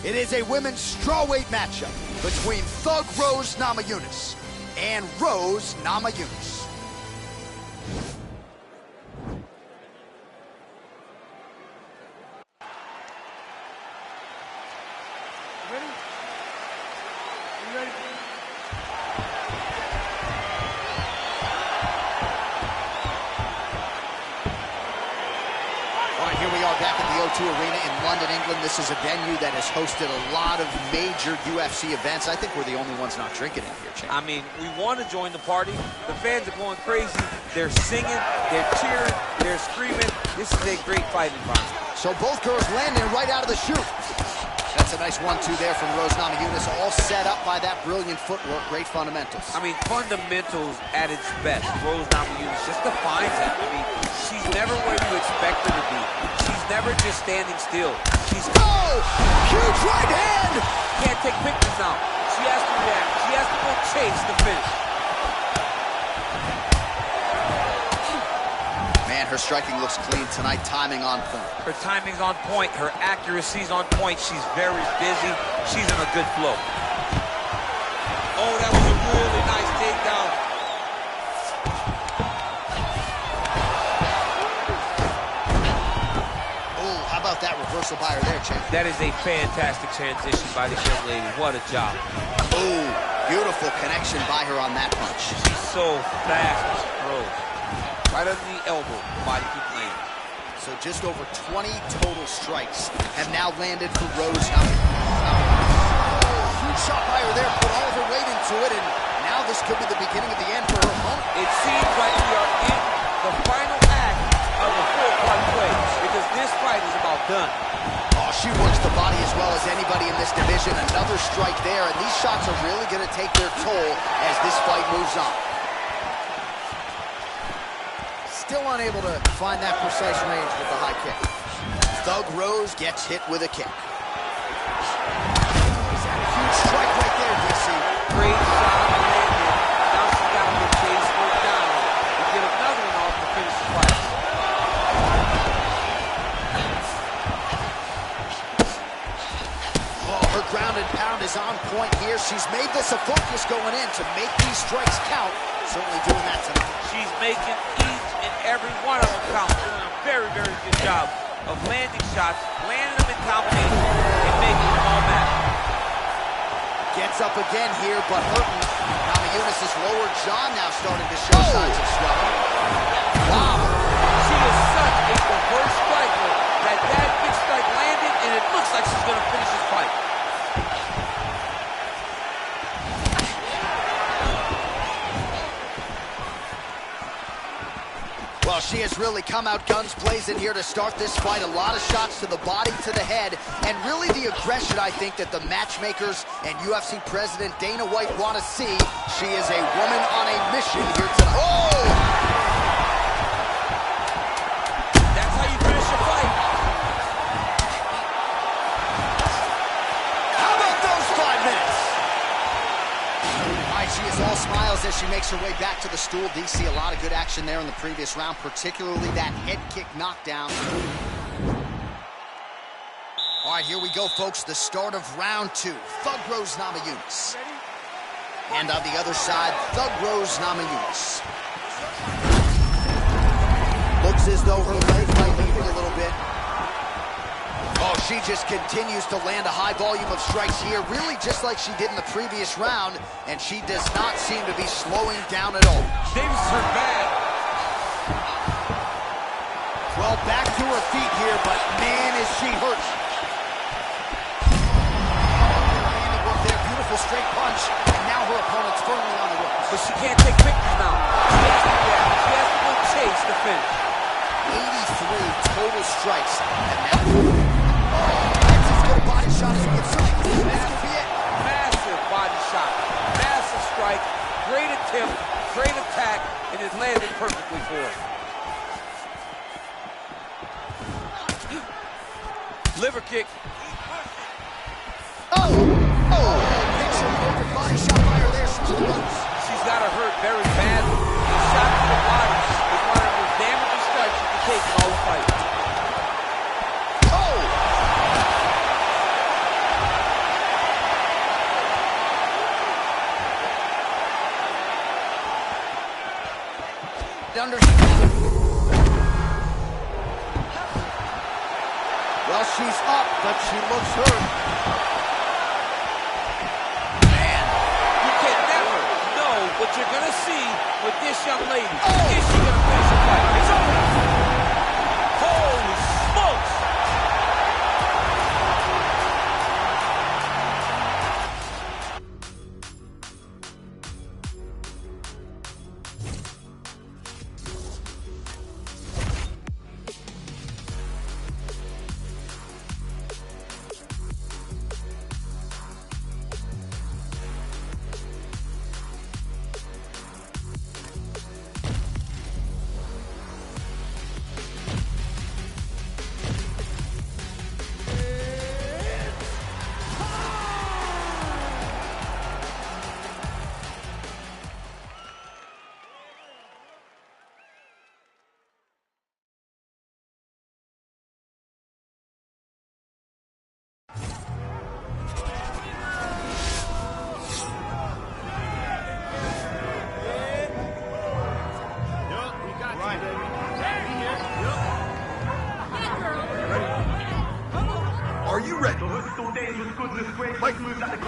It is a women's strawweight matchup between Thug Rose Namajunas and Rose Namajunas. Ready? You ready? All right, here we are back at the O2 Arena in London, England. This is a venue that has hosted a lot of major UFC events. I think we're the only ones not drinking in here, champ. I mean, we want to join the party. The fans are going crazy. They're singing, they're cheering, they're screaming. This is a great fight environment. So both girls landing right out of the chute. That's a nice 1-2 there from Rose Namajunas, all set up by that brilliant footwork, great fundamentals. I mean, fundamentals at its best. Rose Namajunas just defines it. I mean, she's never where you expect her to be. She's never just standing still. She's... Oh! Huge right hand! Can't take pictures now. She has to react. She has to go chase the finish. Man, her striking looks clean tonight, timing on point. Her timing's on point. Her accuracy's on point. She's very busy. She's in a good flow. Oh, that was a really nice takedown. Oh, how about that reversal by her there, champ? That is a fantastic transition by this young lady. What a job. Oh, beautiful connection by her on that punch. She's so fast when she throws. Right under the elbow, body keep landing. So just over 20 total strikes have now landed for Rose Namajunas. Huge shot by her there, put all of her weight into it, and now this could be the beginning of the end for her opponent. It seems like we are in the final act of a four-part play, because this fight is about done. Oh, she works the body as well as anybody in this division. Another strike there, and these shots are really going to take their toll as this fight moves on. Still unable to find that precise range with the high kick. Thug Rose gets hit with a kick. Huge strike right there, DC. Great shot landed. Now she's got to chase her down and get another one off to finish the fight. Oh, her ground and pound is on point here. She's made this a focus going in to make these strikes count. Certainly doing that tonight. She's making each and every one of them count. Doing a very, very good job of landing shots, landing them in combination, and making them all matter. Gets up again here, but hurting. Namajunas' lower jaw now starting to show signs of swelling. Wow. She is such a diverse striker that big strike landed, and it looks like she's going to finish this fight. Well, she has really come out guns blazing here to start this fight. A lot of shots to the body, to the head, and really the aggression, I think, that the matchmakers and UFC President Dana White want to see. She is a woman on a mission here tonight. Oh! That's how you finish a fight. How about those 5 minutes? All right, she is all smiles as she makes her way back to the stool. DC, a lot of good action there in the previous round, particularly that head kick knockdown. All right, here we go, folks. The start of round 2. Thug Rose Namajunas. And on the other side, Thug Rose Namajunas. Looks as though her leg might leave her a little bit. Oh, she just continues to land a high volume of strikes here, really just like she did in the previous round, and she does not seem to be slowing down at all. Davis is her bad. Well, back to her feet here, but man, is she hurt. Landing work there, beautiful straight punch, and now her opponent's firmly on the ropes. But she can't take pictures now. She has to react. She has to go chase the finish. 83 total strikes, and now... That's as good a body shot as you can see. This could be it. Massive body shot. Massive strike. Great attempt. Great attack. And it landed perfectly for her. Liver kick. Oh! Oh! Picture perfect body shot by her there. She's got her hurt very badly. The shot to the body is one of the most damaging strikes you can take in all the fight. Oh! Well, she's up, but she looks hurt. Man, you can never know what you're going to see with this young lady. Is she going to finish the fight? It's over. Holy smokes! Are you ready? Mike, moves out the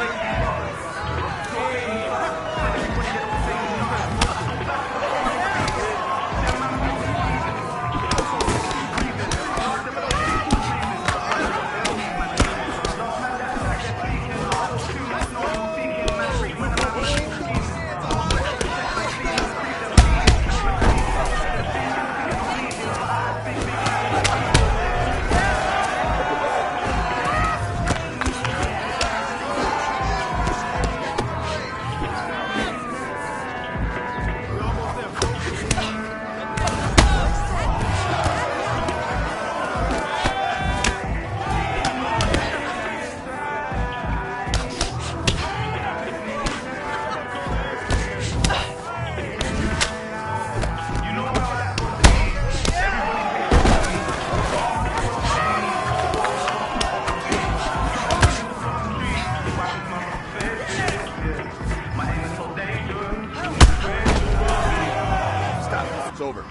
It's over.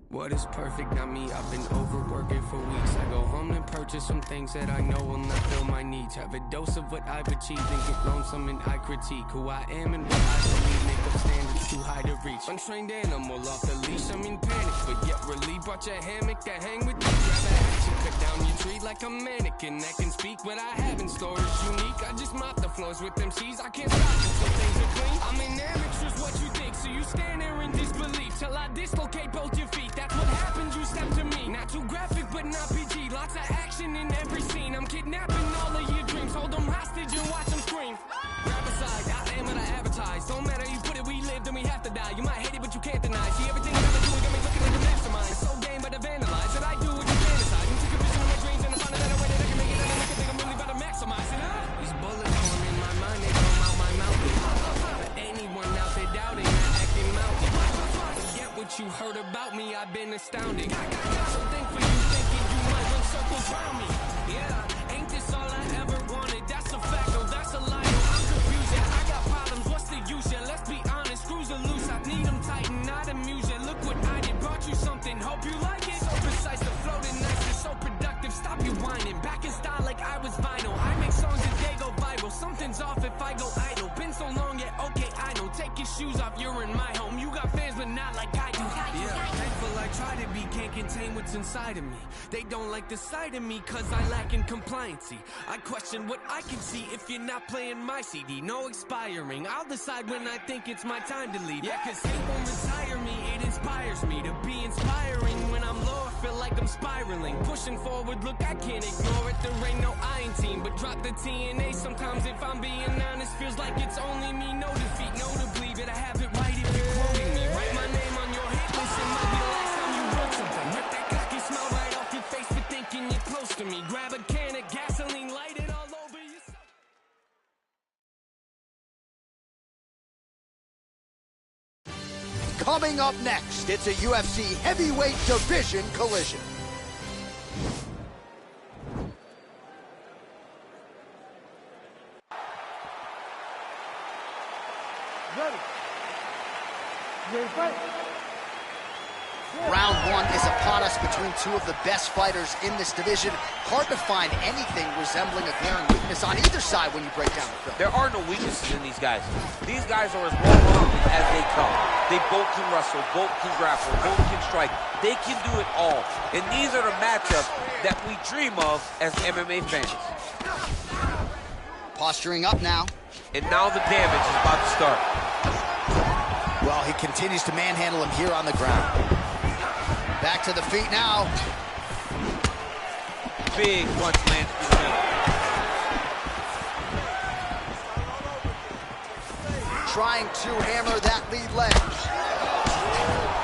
What is perfect, not me, I've been overworking for weeks. I go home and purchase some things that I know will not fill my needs. Have a dose of what I've achieved and get lonesome and I critique who I am and what I believe. Make up standards too high to reach. Untrained animal off the leash, I'm in panic, but yet relieved. Brought your hammock to hang with you. Grab a action, cut down your tree like a mannequin that can speak. What I have in store is unique. I just mop the floors with them C's. I can't stop until things are clean. I'm an amateur's what you think, so you stand there in disbelief till I dislocate both your feet. That's what happens, you step to me. Not too graphic, but not PG. Lots of action in every scene. I'm kidnapping all of your dreams. Hold them hostage and watch them scream. Grab aside, I am what I advertise. Don't matter, you put it, we live, then we have to die. You might hate it, but you can't deny. See, everything that I'm doing got me looking like a mastermind. So game, but I vandalize. That I do what you fantasize. You took a vision of my dreams and I found a better way that I can make it. And I make it think I'm really about to maximize it. These bullets form in my mind, they come out my mouth. For anyone out there doubting, I acting mountain. Forget what you heard about me, I've been astounding. So thankful you thinking you might run circles around me. Yeah, ain't this all I ever wanted? That's a fact, oh, that's a lie. Oh, I'm confused, yeah, I got problems, what's the use? Yeah, let's be honest, screws are loose. I need them tighten, not amuse. Yeah, look what I did, brought you something, hope you like it. So precise, the floating nice, it's so productive. Stop you whining, back in style like I was vinyl. I make songs and they go viral. Something's off if I go idle. Been so long, yeah, okay, I know. Take your shoes off, you're in my home. You got fans, but not like I do. Yeah, thankful I try to be, can't contain what's inside of me. They don't like the sight of me, cause I lack in compliancy. I question what I can see if you're not playing my CD. No expiring, I'll decide when I think it's my time to leave. Yeah, cause hate won't retire me, it inspires me to be inspiring. When I'm low, I feel like I'm spiraling. Pushing forward, look, I can't ignore it. There ain't no I in team, but drop the TNA. Sometimes if I'm being honest, feels like it's only me. No defeat, no to bleed, but I have it right if you're quoting me. Write my name on your hit list, it might be the last time you wrote something. Rip that cocky smile right off your face for thinking you're close to me. Grab a can of gasoline, light it Coming up next, it's a UFC heavyweight division collision. Ready? You ready to fight? Round one is upon us between two of the best fighters in this division. Hard to find anything resembling a glaring weakness on either side when you break down the film. There are no weaknesses in these guys. These guys are as well-rounded as they come. They both can wrestle, both can grapple, both can strike. They can do it all. And these are the matchups that we dream of as MMA fans. Posturing up now. And now the damage is about to start. Well, he continues to manhandle him here on the ground. Back to the feet now. Big punch lands through the middle. Trying to hammer that lead leg.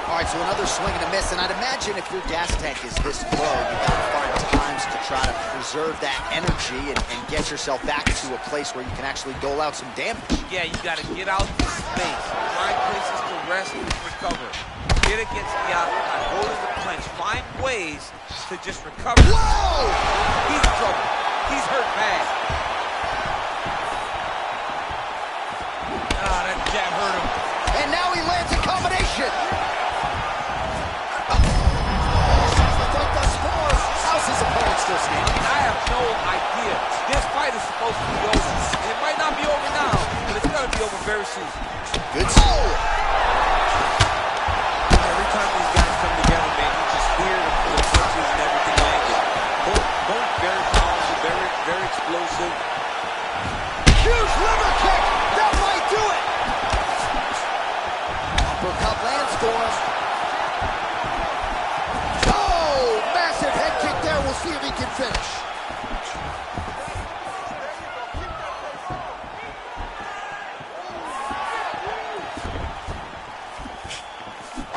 All right, so another swing and a miss, and I'd imagine if your gas tank is this low, you gotta find times to try to preserve that energy and get yourself back to a place where you can actually dole out some damage. Yeah, you gotta get out to space, find places to rest and recover. Get against the outside, go to the clinch, find ways to just recover. Whoa! He's in trouble. He's hurt bad. Ah, that jab hurt him. And now he lands a combination. How's his opponent still standing? I have no idea. This fight is supposed to be over. And it might not be over now, but it's gonna be over very soon. Good start. Every time these guys come together, man, you just hear the punches and everything landing. Both very powerful, very explosive. Huge liver kick. That might do it. Uppercut lands for him. Oh, massive head kick there. We'll see if he can finish.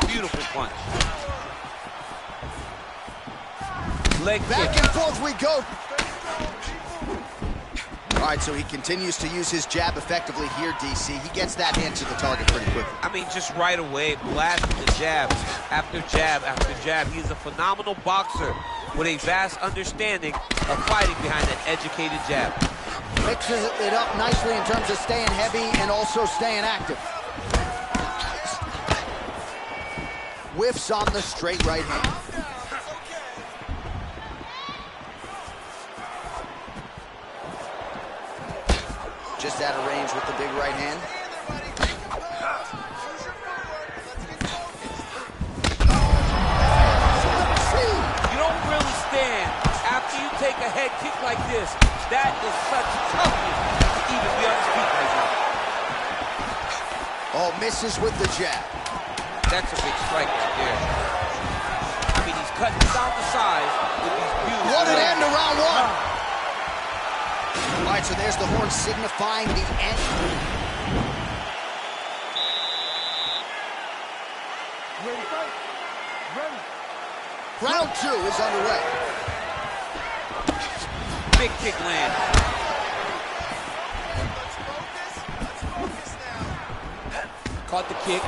Beautiful punch. Leg Back kick. and forth we go. All right, so he continues to use his jab effectively here, DC. He gets that hand to the target pretty quickly. I mean, just right away, blasting the jab after jab after jab. He's a phenomenal boxer with a vast understanding of fighting behind an educated jab. Mixes it up nicely in terms of staying heavy and also staying active. Whiffs on the straight right hand. Just out of range with the big right hand. You don't really stand after you take a head kick like this. That is such toughness to even be on his feet right now. Oh, misses with the jab. That's a big strike right there. I mean, he's cutting down the size with these beautiful. What an end to round one. All right, so there's the horn signifying the end. Ready to fight? Ready? Round two is underway. Big kick land. Caught the kick.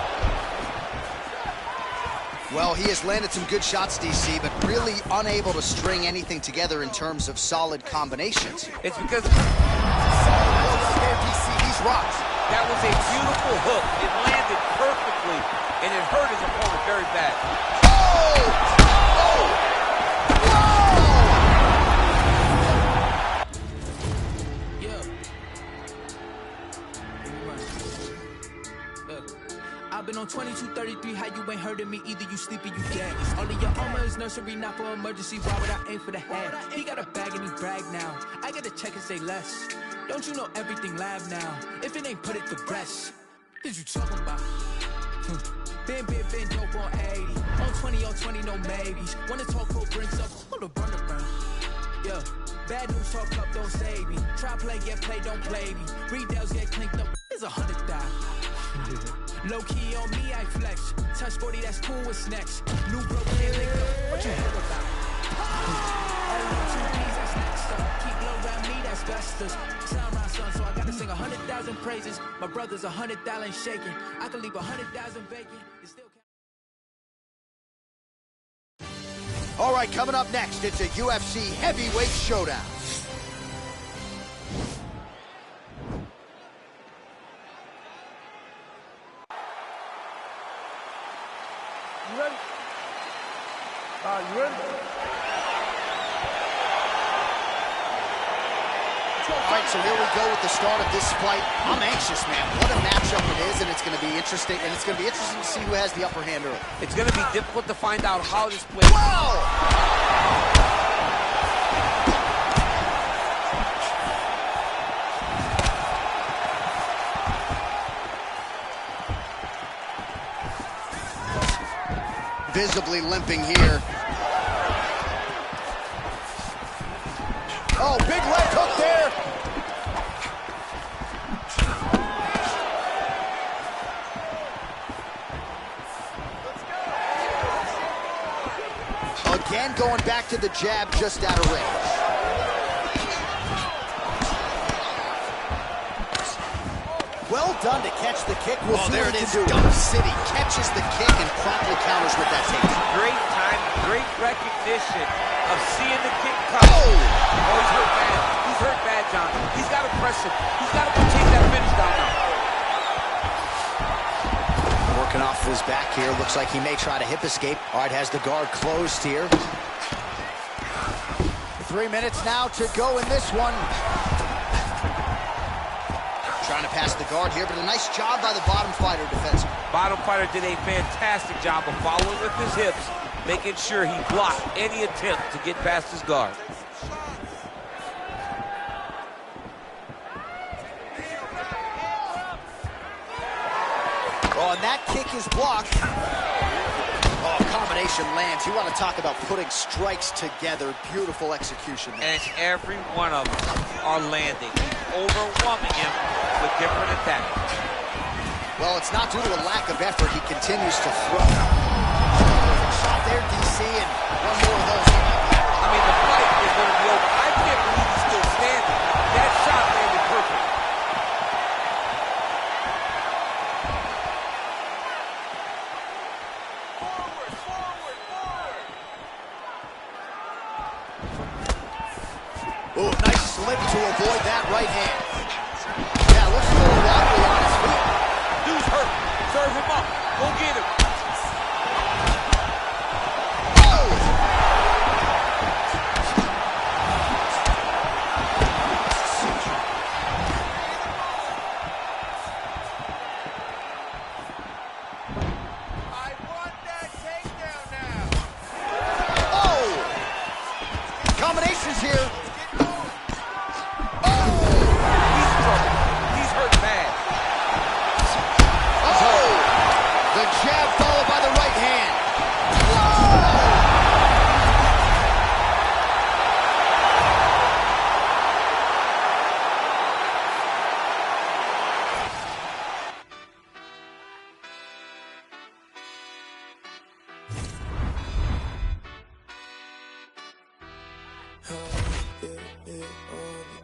Well, he has landed some good shots, DC, but really unable to string anything together in terms of solid combinations. It's because DC, he's rocked. that was a beautiful hook. It landed perfectly, and it hurt his opponent very bad. I've been on 2233, how you ain't heard of me either, you sleepy, you dead. All of your armor is nursery, not for emergency, why would I aim for the head? He got a bag and he brag now, I gotta check and say less. Don't you know everything lab now? If it ain't put it to rest, what you talking about? Been dope on 80, on 20, no maybes. Wanna talk for brings up, hold the run around. Yeah, bad news talk up, don't save me. Try play, get play, don't play me. Retails get clinked up, it's 100,000. Low key on me, I flex. Touch 40, that's cool, what's next? New bro, can't link up. What you heard about? All the 2Ds, that's next up. Keep low around me, that's besters. Sound my son, so I gotta sing 100,000 praises. My brother's 100,000 shaking. I can leave 100,000 vacant. It still All right, coming up next, it's a UFC heavyweight showdown. You ready? You ready? All right, so here we go with the start of this fight. I'm anxious, man. What a matchup it is, and it's going to be interesting. And it's going to be interesting to see who has the upper hand early. It's going to be difficult to find out how this plays. Whoa! Visibly limping here. Oh, big leg hook there. Again, going back to the jab just out of range. Well done to catch the kick. We'll see there it is. do. Dump City catches the kick and promptly counters with that takedown. Great time, great recognition of seeing the kick come. Oh, he's hurt bad. He's hurt bad, John. He's got to press him. He's got to take that finish down now. Working off his back here. Looks like he may try to hip escape. All right, has the guard closed here. 3 minutes now to go in this one. Trying to pass the guard here, but a nice job by the bottom fighter defensively. Bottom fighter did a fantastic job of following with his hips, making sure he blocked any attempt to get past his guard. Oh, and that kick is blocked. Oh, combination lands. You want to talk about putting strikes together. Beautiful execution there. And every one of them are landing. He's overwhelming him with different attacks. Well, it's not due to a lack of effort. He continues to throw. Shot there, DC, and one more of those. I mean, the fight is going to be over. I can't believe he's still standing. That shot landed perfect. Oh, nice slip to avoid that right hand. Yeah, looks a little wobbly on his feet. Dude's hurt. Serve him up. Go get him. I want that takedown now. Oh! Combinations here. He's in trouble. He's hurt bad. Oh! The jab followed by the right hand.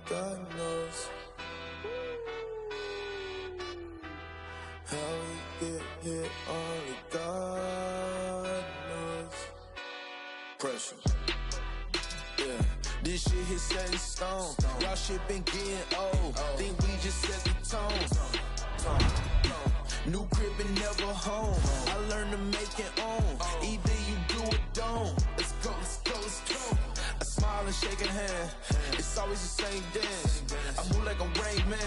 God knows how we get here, only God knows. Pressure. Yeah, this shit hit set in stone. Y'all shit been getting old. Think we just set the tone. New crib and never home. I learned to make it own. Either you do or don't. Let's go, let's go, let's go. I smile and shake a hand. It's always the same dance. I move like a Rain Man.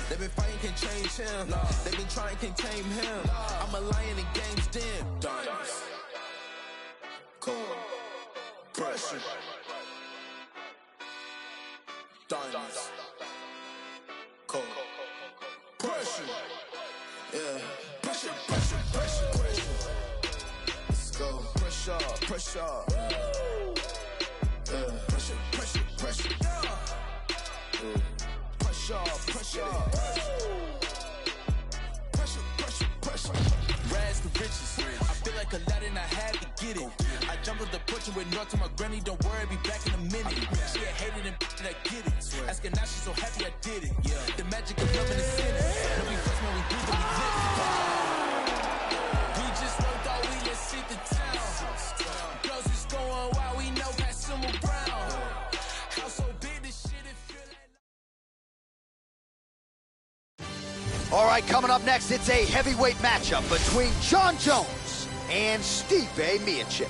They been fighting, can't change him. They been trying, can't tame him. I'm a lion in game's den. Diamonds. Cold. Pressure. Diamonds. Cold. Pressure. Yeah. Pressure, pressure, pressure, pressure. Let's go. Pressure, pressure. Yeah. Pressure, pressure, pressure. Pressure, pressure. Pressure, pressure, pressure. Rags to riches. I feel like Aladdin, I had to get it. I jumped on the porch and went north to my granny. Don't worry, be back in a minute. She had hated and I get it. Asking now, she's so happy I did it. The magic of love in the city. No, we first when we do, then we live it. We just worked all week, let's see the town. right, coming up next, it's a heavyweight matchup between Jon Jones and Stipe Miocic.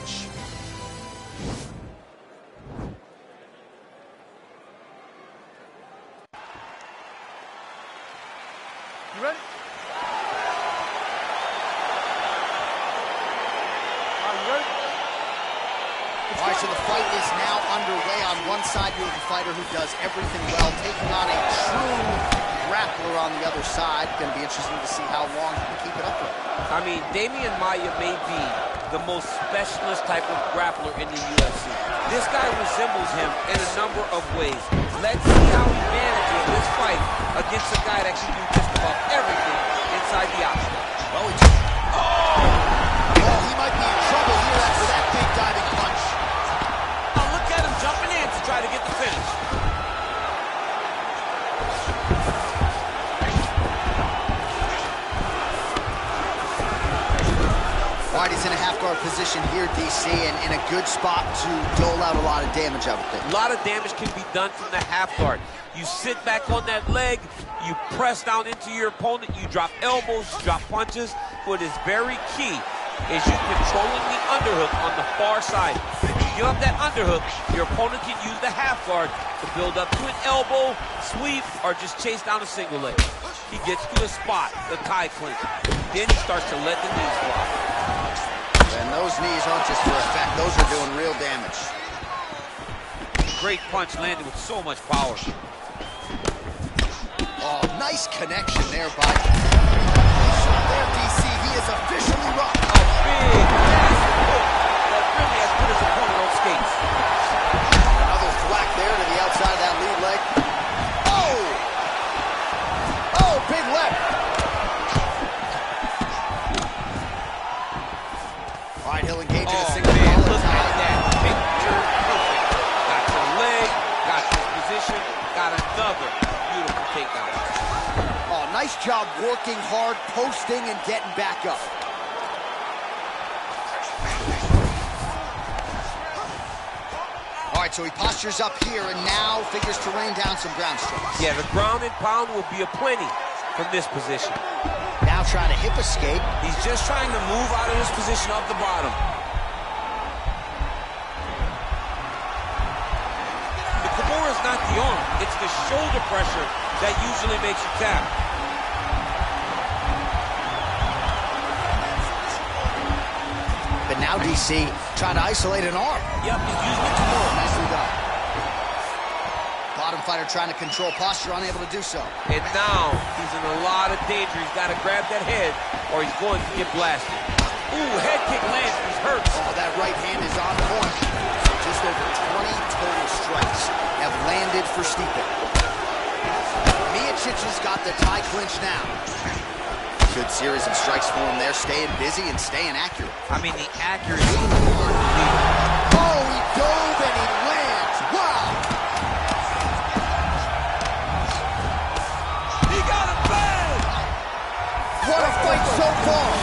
You ready? You ready? All right, so the fight is now underway. On one side, you have a fighter who does everything well, taking on a true grappler on the other side. Going to be interesting to see how long he can keep it up with. I mean, Demian Maia may be the most specialist type of grappler in the UFC. This guy resembles him in a number of ways. Let's see how he manages this fight against a guy that can do just about everything inside the octagon. Oh, he might be in trouble here after that big diving punch. Oh, look at him jumping in to try to get the finish. All right, he's in a half-guard position here, DC, and in a good spot to dole out a lot of damage, I would think. A lot of damage can be done from the half guard. You sit back on that leg, you press down into your opponent, you drop elbows, you drop punches. What is very key is you controlling the underhook on the far side. If you give up that underhook, your opponent can use the half guard to build up to an elbow, sweep, or just chase down a single leg. He gets to a spot, the tie clinch. Then he starts to let the knees drop. And those knees aren't just for effect, those are doing real damage. Great punch landed with so much power. Oh, nice connection there by... There, DC, he is officially rocked. A big, massive hook that really has put his opponent on skates. Another thwack there to the outside of that lead leg. Oh! Oh, big left. All right, he'll engage in a single man, ball look attack. at that. Picture perfect. Got your leg, got your position, got another beautiful takedown. Oh, nice job working hard, posting, and getting back up. All right, so he postures up here and now figures to rain down some ground strikes. Yeah, the ground and pound will be aplenty from this position. Now trying to hip escape. He's just trying to move out of this position off the bottom. The Kimura is not the arm. It's the shoulder pressure that usually makes you tap. But now DC trying to isolate an arm. Yep, he's using the Kimura. Nicely done. Bottom fighter trying to control posture, unable to do so. And now he's in a lot of danger. He's got to grab that head or he's going to get blasted. Ooh, head kick lands. He's hurt. Oh, that right hand is on point. Just over 20 total strikes have landed for Stipe. Miocic has got the tie clinch now. Good series of strikes for him there, staying busy and staying accurate. I mean, the accuracy. Oh, he dove and he lands. Wow. He got it bad. What a fight so far.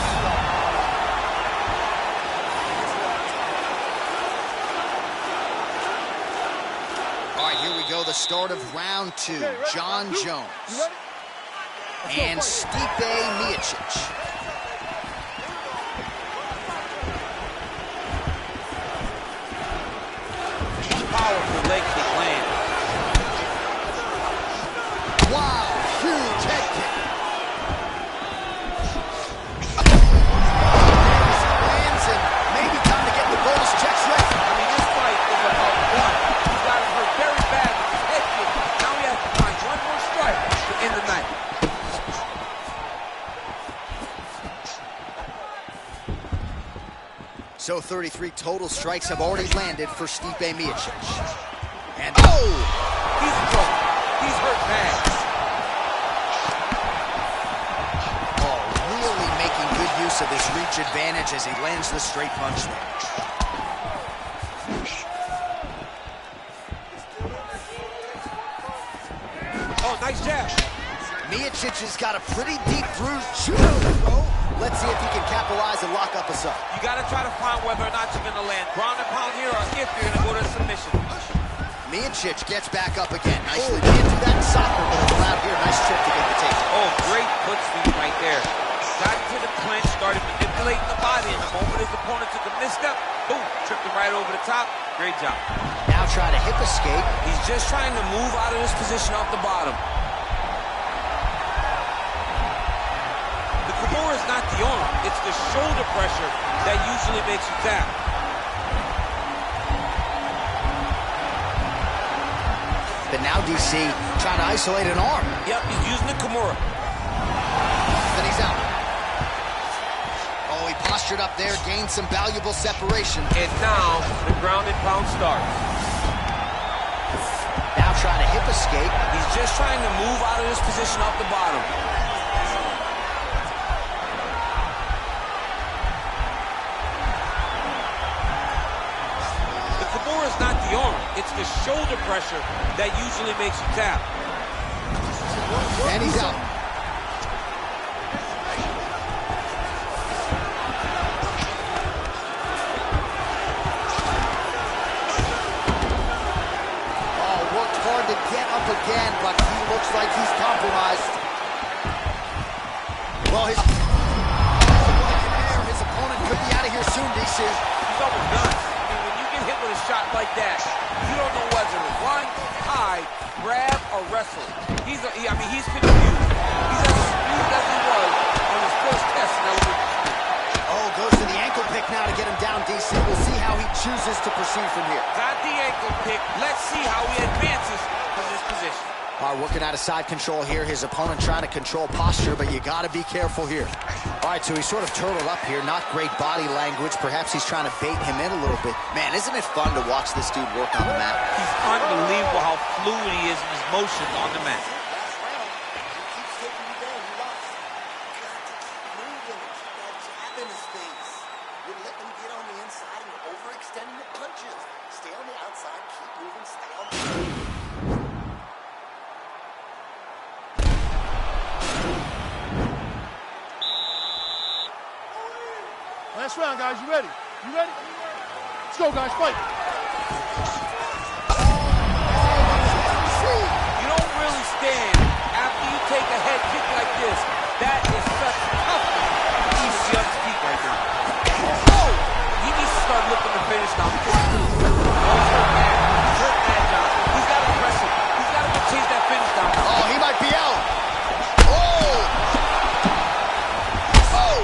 All right, here we go, the start of round two. Jon Jones and Stipe Miocic. Powerful leg kick land. Wow, huge head kick. Lands and maybe time to get the bonus checks ready. I mean, this fight is about blood. He got him hurt very bad with his head kick. Now he has to find one more strike to end the night. So 33 total strikes have already landed for Stipe Miocic. And oh! He's in trouble. He's hurt bad. Oh, really making good use of his reach advantage as he lands the straight punch there. Oh, nice jab. Miocic has got a pretty deep bruise. Let's see if he can capitalize and lock up a sub. You got to try to find whether or not you're going to land ground and pound here or if you're going to go to submission. Miocic gets back up again. Nicely. Can't do that in soccer, but it's allowed here. Nice trip to get the takedown. Oh, great foot sweep right there. Got into the clinch, started manipulating the body, and the moment his opponent took a misstep, boom, tripped him right over the top. Great job. Now trying to hip escape. He's just trying to move out of this position off the bottom. The Kimura is not the arm. It's the shoulder pressure that usually makes you tap. But now DC trying to isolate an arm. Yep, he's using the Kimura. Then he's out. Oh, he postured up there, gained some valuable separation. And now the ground and pound starts. Now trying to hip escape. He's just trying to move out of this position off the bottom. The Kimura is not the arm. It's the shoulder pressure that usually makes you tap. And he's out. Hard to get up again, but he looks like he's compromised. Well, his opponent could be out of here soon, DC. He's almost done. I mean, when you get hit with a shot like that, you don't know whether to run, hide, grab, or wrestle. He's confused. He's as confused as he was on his first test in Olympics. Oh, goes to the ankle pick now to get him down, DC. We'll see how he chooses to proceed from here. Got the ankle pick. Let's see how he advances from this position. All right, working out of side control here. His opponent trying to control posture, but you got to be careful here. All right, so he's sort of turtled up here. Not great body language. Perhaps he's trying to bait him in a little bit. Man, isn't it fun to watch this dude work on the mat? He's unbelievable how fluid he is in his motions on the mat. Last round, guys. You ready? You ready? Let's go, guys. Fight. You don't really stand after you take a head kick like this. That is such toughness. He's on his feet right now. Oh! He needs to start looking to finish now. He's hurt bad, John. He's got to press him. He's got to go chase that finish down. Oh, he might be out. Oh! Oh!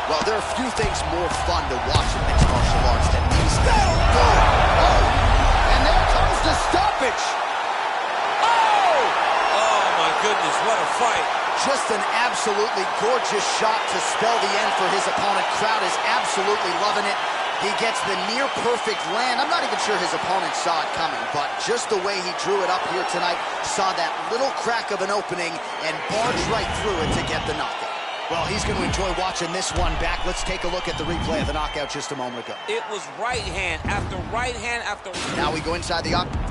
Well, there are few things more fun to watch in mixed martial arts than these. Oh! And there comes the stoppage. Oh! Oh, my goodness, what a fight. Just an absolutely gorgeous shot to spell the end for his opponent. Crowd is absolutely loving it. He gets the near-perfect land. I'm not even sure his opponent saw it coming, but just the way he drew it up here tonight, saw that little crack of an opening and barged right through it to get the knockout. Well, he's going to enjoy watching this one back. Let's take a look at the replay of the knockout just a moment ago. It was right hand after right hand after... Now we go inside the octagon.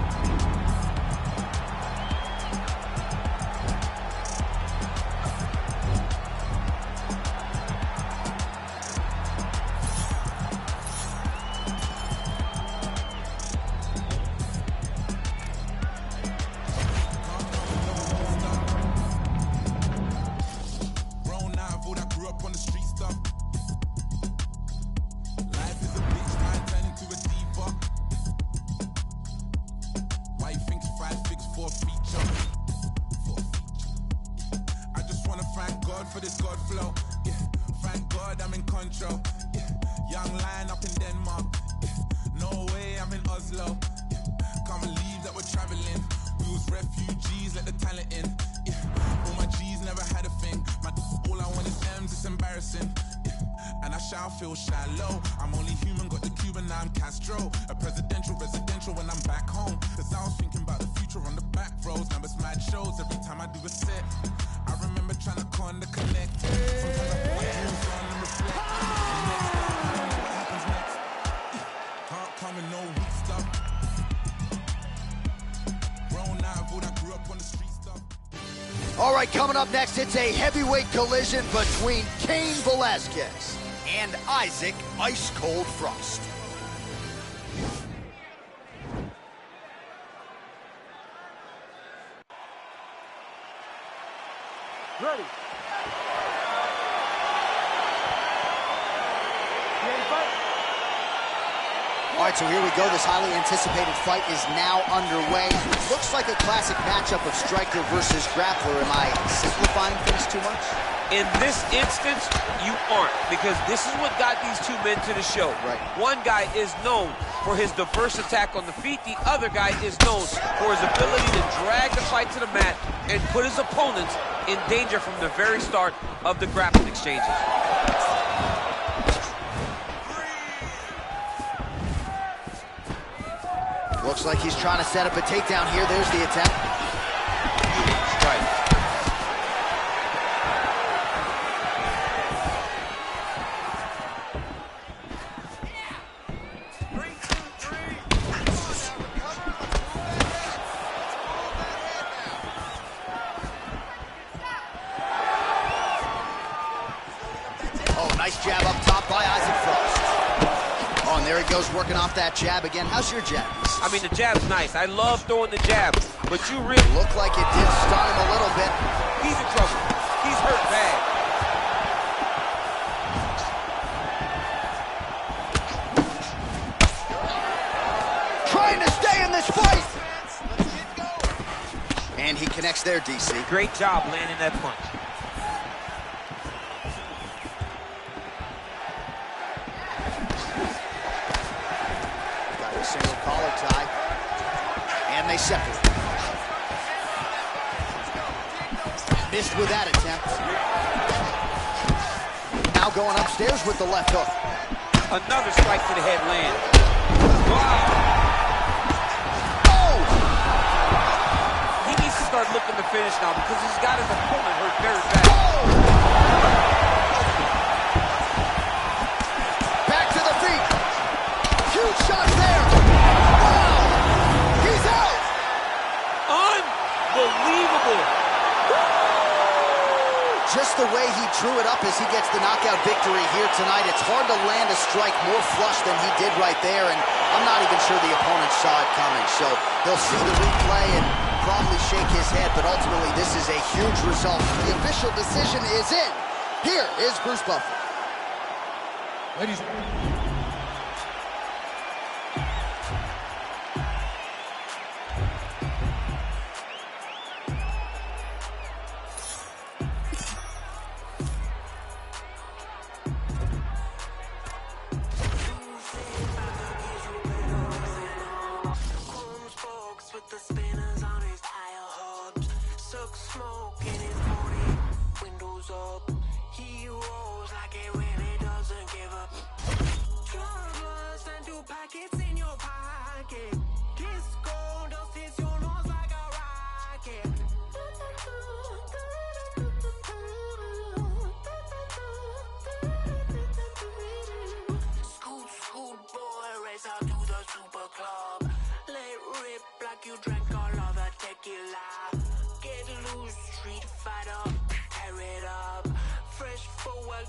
For this God flow, yeah. Thank God I'm in control, yeah. Young lion up in Denmark, yeah. No way I'm in Oslo, yeah. Can't believe that we're traveling. We was refugees, let the talent in, yeah. All my G's never had a thing. All I want is M's, it's embarrassing, yeah. And I shall feel shallow. I'm only human, got the Cuban, now I'm Castro. A presidential, residential when I'm back home. Cause I was thinking about the future on the back roads. Numbers mad shows every time I do a set. I remember trying to con the connect. Sometimes I put my dreams on and reflect. The next step, I don't know what happens next. Can't come in no weak stuff. Grown out of all that grew up on the street stuff. All right, coming up next, it's a heavyweight collision between Cain Velasquez and Isaac Ice Cold Frost. Ready. All right, so here we go. This highly anticipated fight is now underway. Looks like a classic matchup of striker versus grappler. Am I simplifying things too much? In this instance, you aren't, because this is what got these two men to the show. Right. One guy is known for his diverse attack on the feet. The other guy is known for his ability to drag the fight to the mat and put his opponents in danger from the very start of the grappling exchanges. Looks like he's trying to set up a takedown here. There's the attempt. Strike. Oh, nice jab up top by Isaac Frost. Oh, and there he goes, working off that jab again. How's your jab? I mean, the jab's nice. I love throwing the jab, but you really Looked like it did stun him a little bit. he's in trouble. He's hurt bad. Trying to stay in this fight. And he connects there, DC. Great job landing that punch. Got a single collar tie. And they separate. Missed with that attempt. Now going upstairs with the left hook. Another strike to the head land. Wow. Oh! He needs to start looking to finish now because he's got his opponent hurt very bad. Back to the feet. Huge shots there. Wow! He's out! Unbelievable. Just the way he drew it up as he gets the knockout victory here tonight. It's hard to land a strike more flush than he did right there, and I'm not even sure the opponent saw it coming. So he'll see the replay and probably shake his head, but ultimately this is a huge result. The official decision is in. Here is Bruce Buffer. Ladies.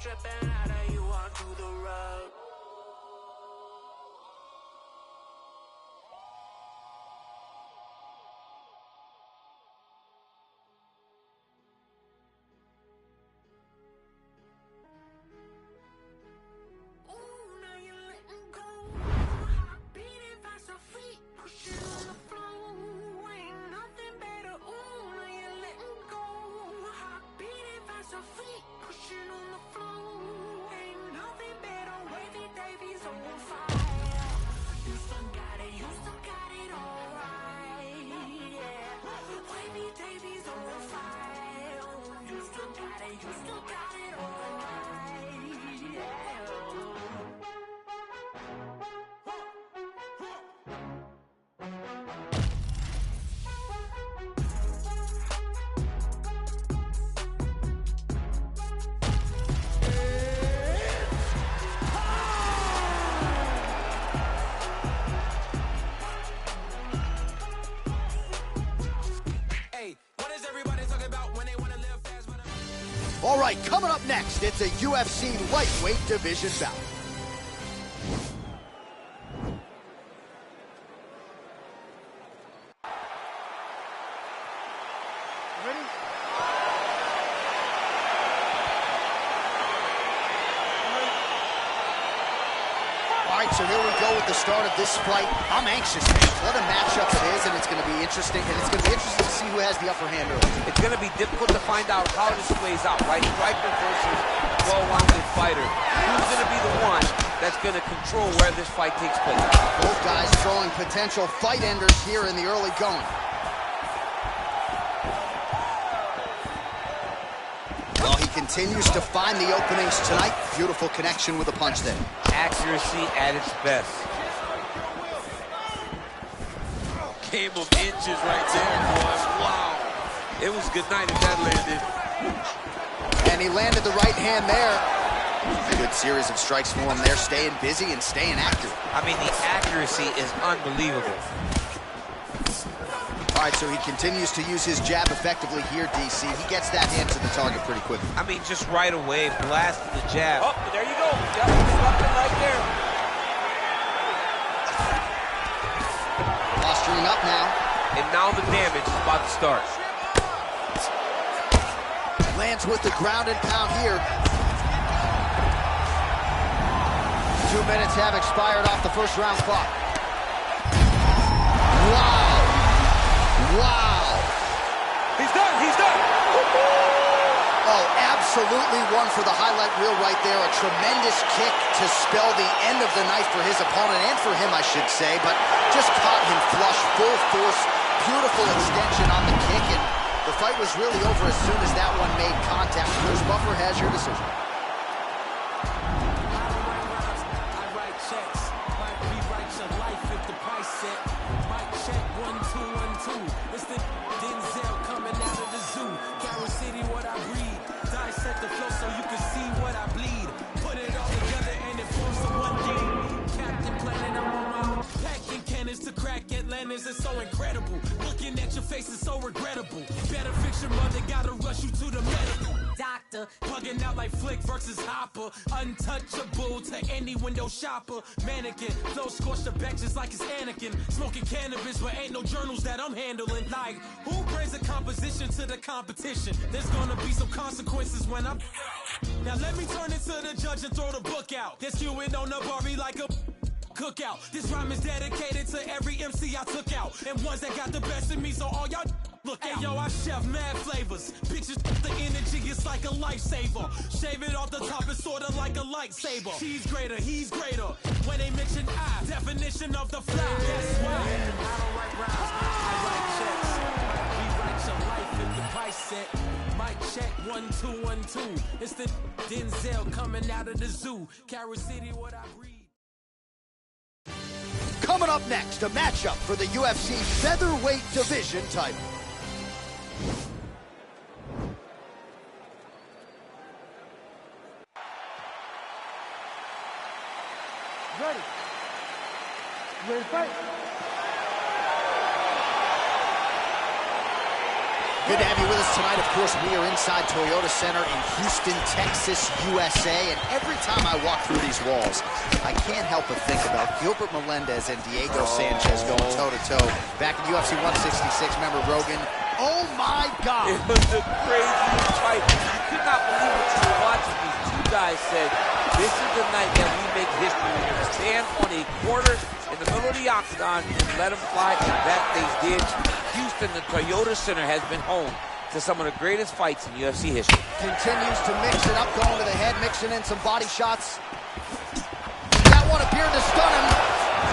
Dripping out of you onto the rug. Pushing on the floor, ain't nothing better. right, coming up next, it's a UFC lightweight division bout. Ready? All right, so here we go with the start of this fight. I'm anxious, man. What a matchup it is, and it's going to be interesting. And it's going to be interesting to see who has the upper hand early. It's going to be difficult to find out how this plays out, right? Striker versus well-rounded fighter. Who's going to be the one that's going to control where this fight takes place? Both guys throwing potential fight enders here in the early going. Well, he continues to find the openings tonight. Beautiful connection with a punch there. Accuracy at its best. Game of inches right there, boy. Wow. It was good night if that landed. And he landed the right hand there. A good series of strikes for him there, staying busy and staying active. I mean, the accuracy is unbelievable. All right, so he continues to use his jab effectively here, DC. He gets that hand to the target pretty quickly. I mean, just right away, blasting the jab. Oh, there you go. Yep, disrupting right there. Posturing up now. And now the damage is about to start. Lands with the ground and pound here. 2 minutes have expired off the first round clock. Wow. Wow. He's done. He's done. Oh, absolutely one for the highlight reel right there. A tremendous kick to spell the end of the night for his opponent, and for him, I should say, but just caught him flush, full force, beautiful extension on the kick, and the fight was really over as soon as that one made contact. Bruce Buffer has your decision. I write checks. Might rewrite your life if the price set. Might check 1, 2, 1, 2. It's the Denzel coming out of the zoo. Carol City, what I breathe. Dissect the flow so you can see what I bleed. Put it all together and it forms the one thing. Captain Planet, I'm on my packing cannons to crack Atlantis. It's so incredible. Looking at your face is so regrettable. Better fix your mother, gotta rush you to the medical. Doctor, bugging out like Flick versus Hopper. Untouchable to any window shopper. Mannequin, flow scorched the back just like it's Anakin. Smoking cannabis, but ain't no journals that I'm handling. Like, who brings a composition to the competition? There's gonna be some consequences when I'm... Now let me turn it to the judge and throw the book out. They're skewing on the Barbie like a... cookout. This rhyme is dedicated to every MC I took out. And ones that got the best in me, so all y'all look out. Hey, yo, I chef mad flavors. Bitches, the energy is like a lifesaver. Shave it off the top, it's sorta like a lightsaber. She's greater, he's greater. When they mention I, definition of the fly. That's why I don't write rhymes, I write checks. Rewrite your life if the price set. Mic check 1, 2, 1, 2. It's the Denzel coming out of the zoo. Carol City, what I breathe. Coming up next, a matchup for the UFC featherweight division title. Ready? You ready to fight? Good to have you with us tonight. Of course, we are inside Toyota Center in Houston, Texas, USA. And every time I walk through these walls, I can't help but think about Gilbert Melendez and Diego Sanchez going toe-to-toe back in UFC 166. Remember Rogan? Oh, my God. It was the craziest fight. You could not believe what you were watching. These two guys said, this is the night that we make history. We're going to stand on a quarter in the middle of the octagon and let them fly, and that they did. Houston, the Toyota Center, has been home to some of the greatest fights in UFC history. Continues to mix it up, going to the head, mixing in some body shots. That one appeared to stun him.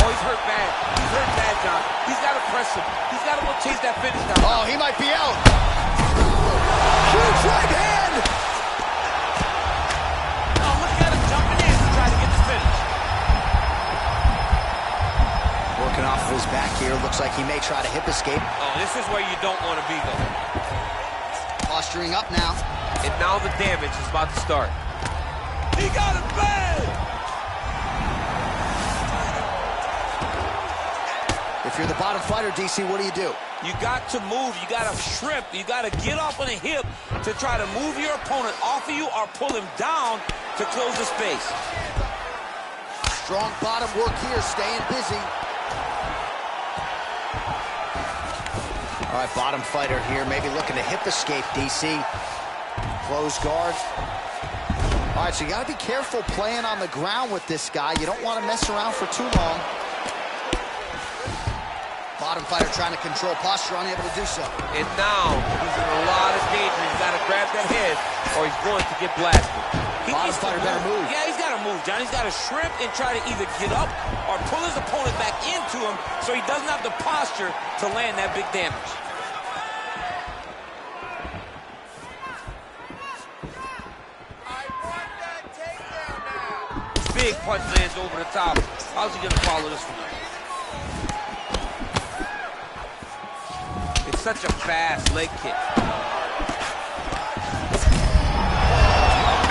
Oh, he's hurt bad. He's hurt bad, John. He's got to press him. He's got to go chase that finish down. Oh, he might be out. Huge right hand. Oh, look at him jumping in to try to get the finish. Working off of his back here. Looks like he may try to hip escape. Oh, this is where you don't want to be, though. Posturing up now. And now the damage is about to start. He got it bad! If you're the bottom fighter, DC, what do? You got to move. You got to shrimp. You got to get off on a hip to try to move your opponent off of you or pull him down to close the space. Strong bottom work here, staying busy. All right, bottom fighter here, maybe looking to hip escape, DC. Close guard. All right, so you got to be careful playing on the ground with this guy. You don't want to mess around for too long. Bottom fighter trying to control posture, unable to do so. And now he's in a lot of danger. He's got to grab that head or he's going to get blasted. Bottom fighter better move. Yeah, he's got to move, John. He's got to shrimp and try to either get up or pull his opponent back into him so he doesn't have the posture to land that big damage. Big punch lands over the top. How's he gonna follow this one? It's such a fast leg kick.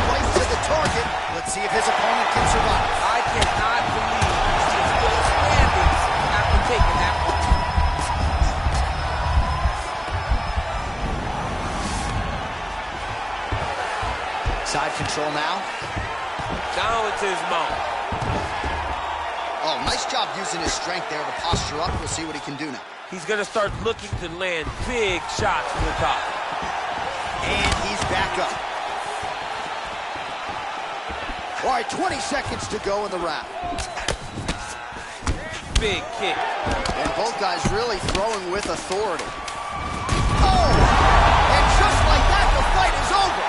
Right to the target. Let's see if his opponent can survive. I cannot believe he's still standing after taking that punch. Side control now. Down into his mouth. Oh, nice job using his strength there to posture up. We'll see what he can do now. He's going to start looking to land big shots from the top. And he's back up. All right, 20 seconds to go in the round. Big kick. And both guys really throwing with authority. Oh! And just like that, the fight is over.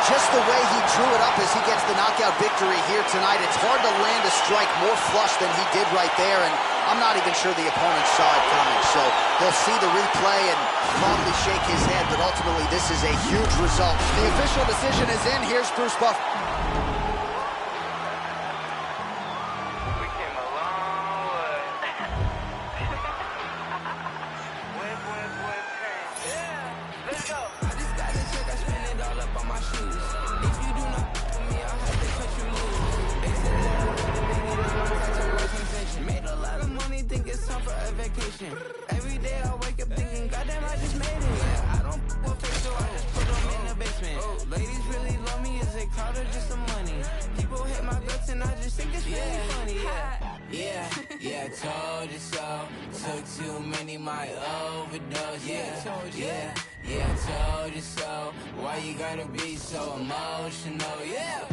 Just the way he drew it up as he gets the knockout victory here tonight, it's hard to land a strike more flush than he did right there, and I'm not even sure the opponent saw it coming. So he'll see the replay and probably shake his head, but ultimately this is a huge result. The official decision is in. Here's Bruce Buffer. We came a long way. Yeah, let's go. I just got this check, I spend it all up on my shoes. If you do not with me, I'll have to cut you loose. They said that I'm the biggest, that's a real sensation. Made a lot of money, think it's time for a vacation. Every day I wake up thinking, goddamn, I just made it. Yeah, I don't with face, so I just put them in the basement. Ladies really love me, is it crowd or just some money? People hate my guts and I just think it's really funny. Yeah, told you so. Took too many, my overdose. Yeah, told you so. Why you gotta be so emotional? Yeah,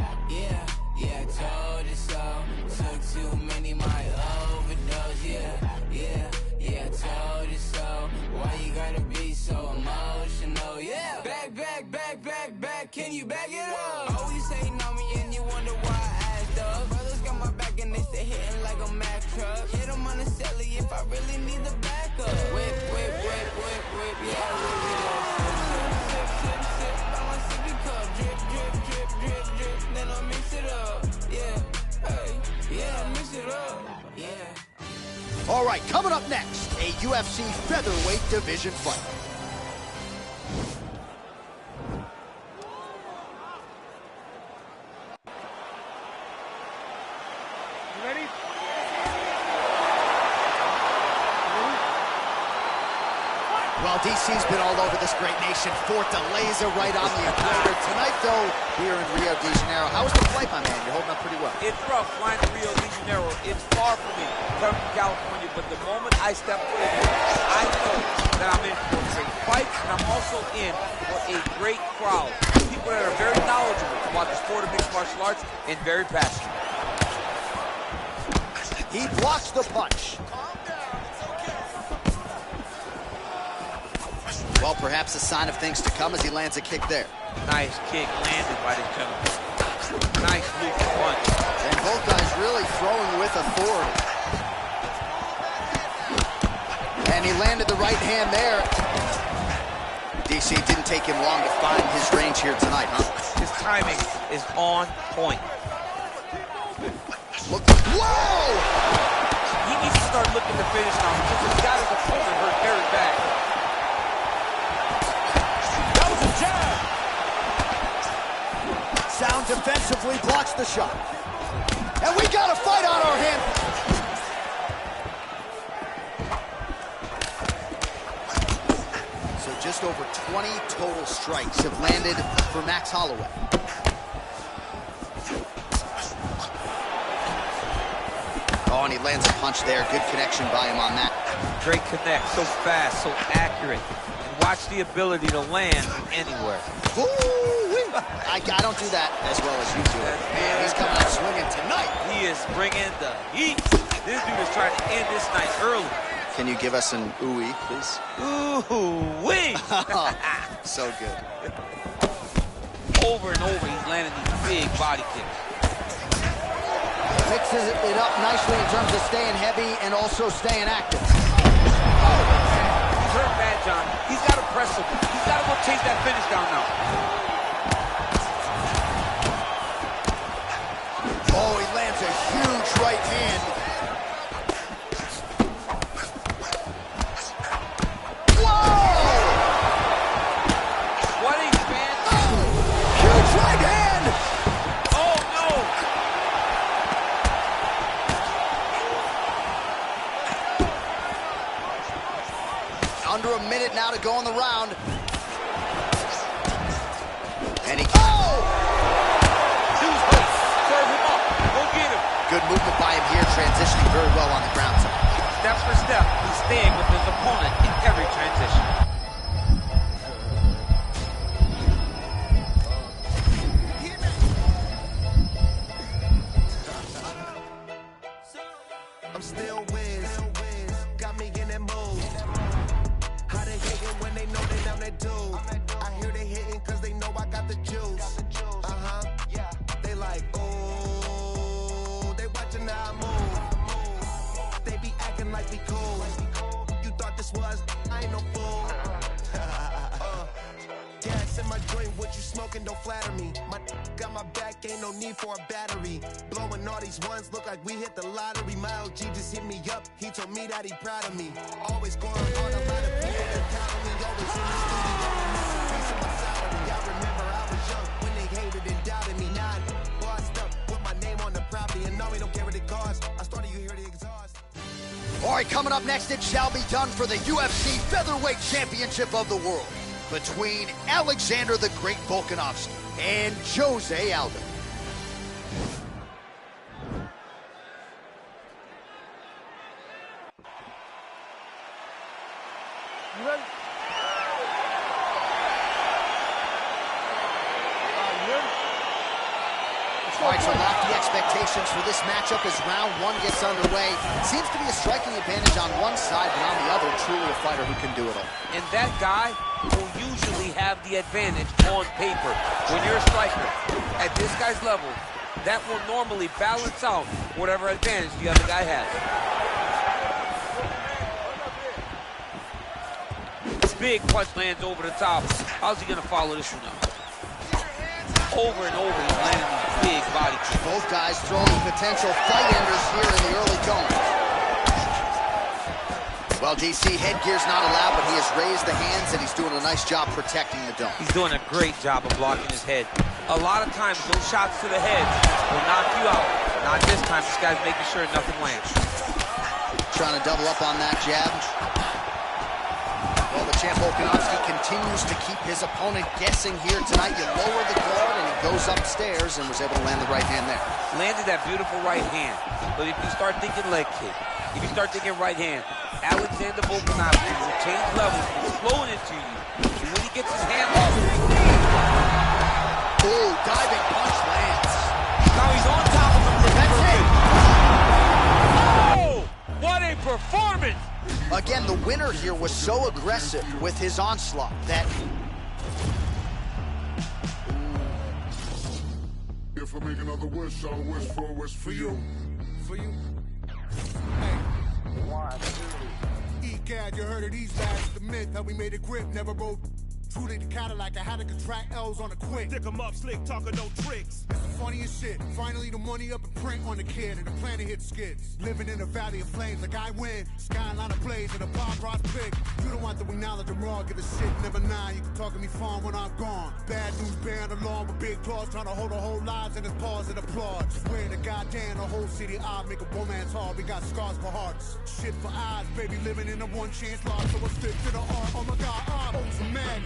told you so. Took too many, my overdose. Yeah, told you so. Why you gotta be so emotional? Yeah, back, can you back it up? Always hating on me and you wonder why I asked up. Brothers got my back and they stay hitting like a Mack truck. Hit them on the celly if I really need the backup. Whip, yeah, whip it up. Sip, by my sippy cup. Drip, then I mix it up. Mix it up. Yeah. All right, coming up next, a UFC featherweight division fight. You ready? Well, DC's been all over this great nation. Fort de Laser right on the equator. Tonight, though, here in Rio de Janeiro. How was the flight, my man? You're holding up pretty well. It's rough flying to Rio de Janeiro. It's far from me, coming from California, but the moment I step foot in here, I know that I'm in for a great fight, and I'm also in for a great crowd. People that are very knowledgeable about the sport of mixed martial arts and very passionate. He blocks the punch. Well, perhaps a sign of things to come as he lands a kick there. Nice kick landed by this gentleman. Nice loop punch. And both guys really throwing with authority. And he landed the right hand there. DC, it didn't take him long to find his range here tonight, huh? His timing is on point. Look, whoa! He needs to start looking to finish now because he's got his opponent hurt very bad. That was a jab! Sound defensively blocks the shot. And we got a fight on our hands. So Just over 20 total strikes have landed for Max Holloway. Oh, and he lands a punch there. Good connection by him on that. Great connect, so fast, so accurate. And watch the ability to land anywhere. I don't do that as well as you do it. Man, he's coming out swinging tonight. He is bringing the heat. This dude is trying to end this night early. Can you give us an ooh-wee, please? Ooh-wee! So good. Over and over, he's landing these big body kicks. Mixes it up nicely in terms of staying heavy and also staying active. He's hurt bad, John. He's got to press him. He's got to go chase that finish down now. Oh, he lands a huge right hand. Under a minute now to go in the round. And he... Oh! Dude's hurt. Serve him up. Go get him. Good movement by him here, transitioning very well on the ground. Step for step, he's staying with his opponent in every transition. I'm still Wiz. Got me in that mood. How they hating when they know that I'm that dude? I hear they hating cause they know I got the juice. Yeah. They like, oh, they watching how I move. They be acting like we cool. You thought this was, I ain't no fool. Gas in my joint, what you smoking don't flatter me. My got my back, ain't no need for a battery. Blowing all these ones, look like we hit the lottery. My OG just hit me up, he told me that he proud of me. Always going on a lot of people that count on me. Always in the studio, missing a piece of my salary. I remember I was young when they hated and doubted me. Now I'm bossed up, put my name on the property, and now we don't care what it costs. I started, you hear the exhaust. All right, coming up next, it shall be done for the UFC Featherweight Championship of the World between Alexander the Great Volkanovski and Jose Aldo. You ready? All right, so lofty expectations for this matchup as round one gets underway. Seems to be a striking advantage on one side, but on the other, truly a fighter who can do it all. And that guy will usually have the advantage on paper. When you're a striker, at this guy's level, that will normally balance out whatever advantage the other guy has. Big punch lands over the top. How's he gonna follow this one up? Over and over, he's landing these big body kicks. Both guys throwing potential fight enders here in the early going. Well, DC, headgear's not allowed, but he has raised the hands, and he's doing a nice job protecting the dome. He's doing a great job of blocking his head. A lot of times, those shots to the head will knock you out. Not this time. This guy's making sure nothing lands. Trying to double up on that jab. Well, the champ Volkanovski continues to keep his opponent guessing here tonight. You lower the guard, and he goes upstairs and was able to land the right hand there. Landed that beautiful right hand. But if you start thinking leg kick, if you start thinking right hand, Alexander Volkanovski will change levels and slow it into you. And when he gets his hand up, ooh, diving punch lands. now he's on top of him. That's it. Oh, what a performance! Again, the winner here was so aggressive with his onslaught that... If I make another wish, I'll wish for a wish for you. For you. Hey. 1, 2. E-Cad, you heard of these guys, the myth, how we made a grip, never rode truly the Cadillac, I had to contract L's on a quick. Dick 'em up, slick, talking no tricks. It's the funniest shit. Finally the money up and print on the kid and the plan to hit skids. Living in a valley of flames like I win. Skyline of blaze and a pop rock pick. You don't want to acknowledge I'm raw, give a shit, never nine. You can talk to me fun when I'm gone. Bad News band along with big claws, trying to hold the whole lives in his paws and applaud. Swear to goddamn, the whole city I make a romance hard. We got scars for hearts, shit for eyes, baby living in a one chance lot. So I stick to the art. Oh my God, I'm so mad.